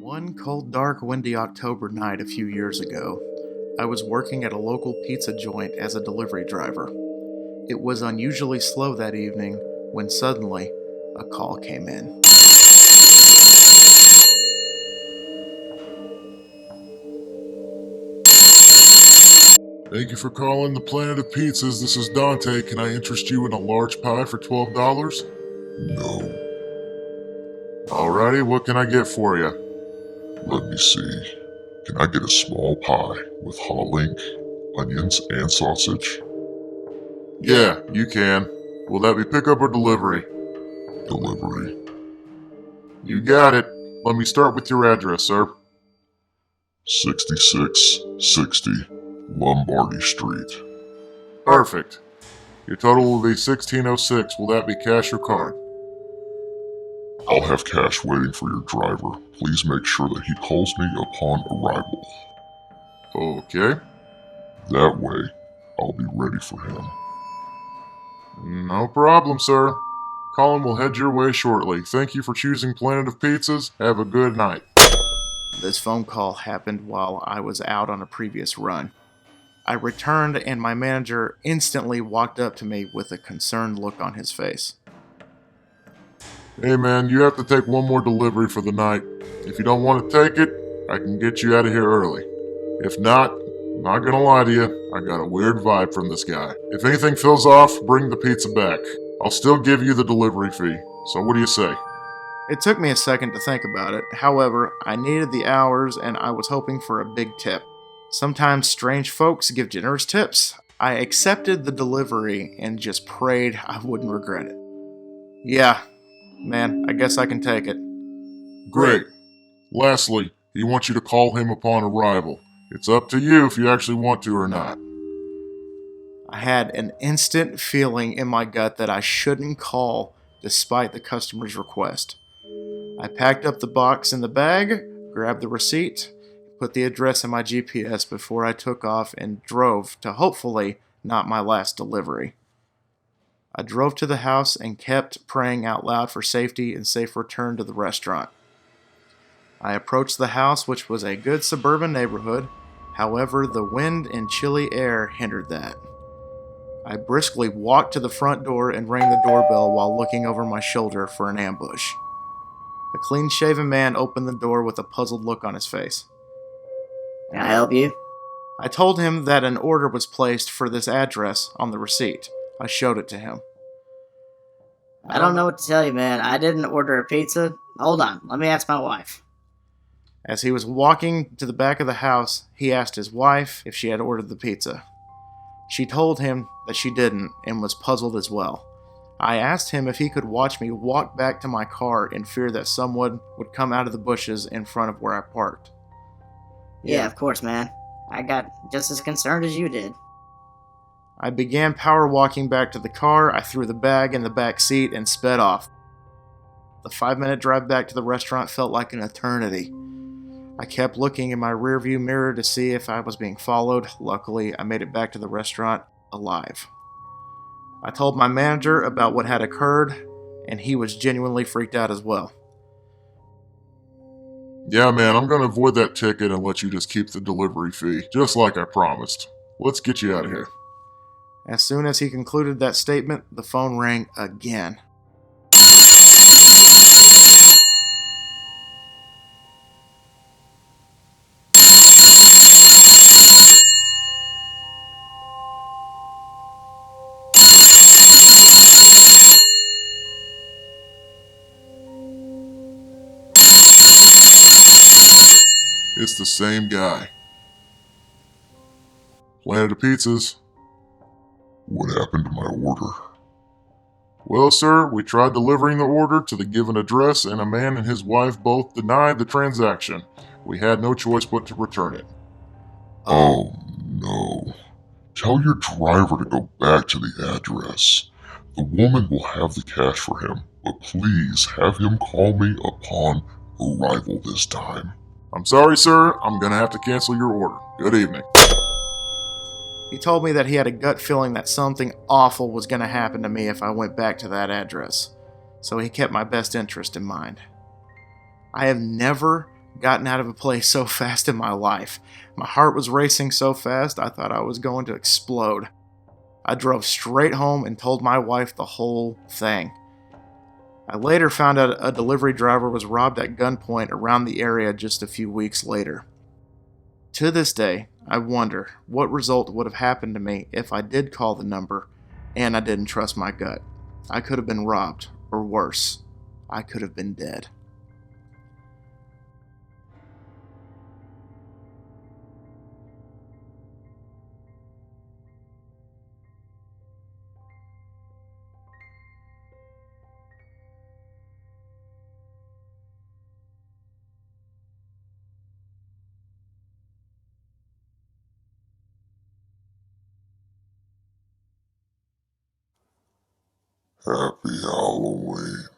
One cold, dark, windy October night a few years ago, I was working at a local pizza joint as a delivery driver. It was unusually slow that evening when suddenly a call came in. Thank you for calling the Planet of Pizzas. This is Dante. Can I interest you in a large pie for $12? No. Alrighty, what can I get for you? Let me see. Can I get a small pie with hot link, onions, and sausage? Yeah, you can. Will that be pickup or delivery? Delivery. You got it. Let me start with your address, sir. 6660 Lombardy Street. Perfect. Your total will be $16.06. Will that be cash or card? I'll have cash waiting for your driver. Please make sure that he calls me upon arrival. Okay. That way, I'll be ready for him. No problem, sir. Colin will head your way shortly. Thank you for choosing Planet of Pizzas. Have a good night. This phone call happened while I was out on a previous run. I returned and my manager instantly walked up to me with a concerned look on his face. Hey man, you have to take one more delivery for the night. If you don't want to take it, I can get you out of here early. If not, I'm not gonna lie to you, I got a weird vibe from this guy. If anything feels off, bring the pizza back. I'll still give you the delivery fee. So what do you say? It took me a second to think about it. However, I needed the hours and I was hoping for a big tip. Sometimes strange folks give generous tips. I accepted the delivery and just prayed I wouldn't regret it. Yeah, man, I guess I can take it. Great. Lastly, he wants you to call him upon arrival. It's up to you if you actually want to or not. I had an instant feeling in my gut that I shouldn't call despite the customer's request. I packed up the box in the bag, grabbed the receipt, put the address in my GPS before I took off and drove to hopefully not my last delivery. I drove to the house and kept praying out loud for safety and safe return to the restaurant. I approached the house, which was a good suburban neighborhood. However, the wind and chilly air hindered that. I briskly walked to the front door and rang the doorbell while looking over my shoulder for an ambush. A clean-shaven man opened the door with a puzzled look on his face. Can I help you? I told him that an order was placed for this address on the receipt. I showed it to him. I don't know what to tell you, man. I didn't order a pizza. Hold on, let me ask my wife. As he was walking to the back of the house, he asked his wife if she had ordered the pizza. She told him that she didn't and was puzzled as well. I asked him if he could watch me walk back to my car in fear that someone would come out of the bushes in front of where I parked. Yeah, of course, man. I got just as concerned as you did. I began power walking back to the car. I threw the bag in the back seat and sped off. The 5-minute drive back to the restaurant felt like an eternity. I kept looking in my rearview mirror to see if I was being followed. Luckily, I made it back to the restaurant alive. I told my manager about what had occurred, and he was genuinely freaked out as well. Yeah man, I'm gonna avoid that ticket and let you just keep the delivery fee, just like I promised. Let's get you out of here. As soon as he concluded that statement, the phone rang again. It's the same guy. Planet of Pizzas. What happened to my order? Well, sir, we tried delivering the order to the given address, and a man and his wife both denied the transaction. We had no choice but to return it. Oh, no. Tell your driver to go back to the address. The woman will have the cash for him, but please have him call me upon arrival this time. I'm sorry, sir. I'm gonna have to cancel your order. Good evening. He told me that he had a gut feeling that something awful was going to happen to me if I went back to that address, so he kept my best interest in mind. I have never gotten out of a place so fast in my life. My heart was racing so fast I thought I was going to explode. I drove straight home and told my wife the whole thing. I later found out a delivery driver was robbed at gunpoint around the area just a few weeks later. To this day, I wonder what result would have happened to me if I did call the number and I didn't trust my gut. I could have been robbed, or worse, I could have been dead. Happy Halloween.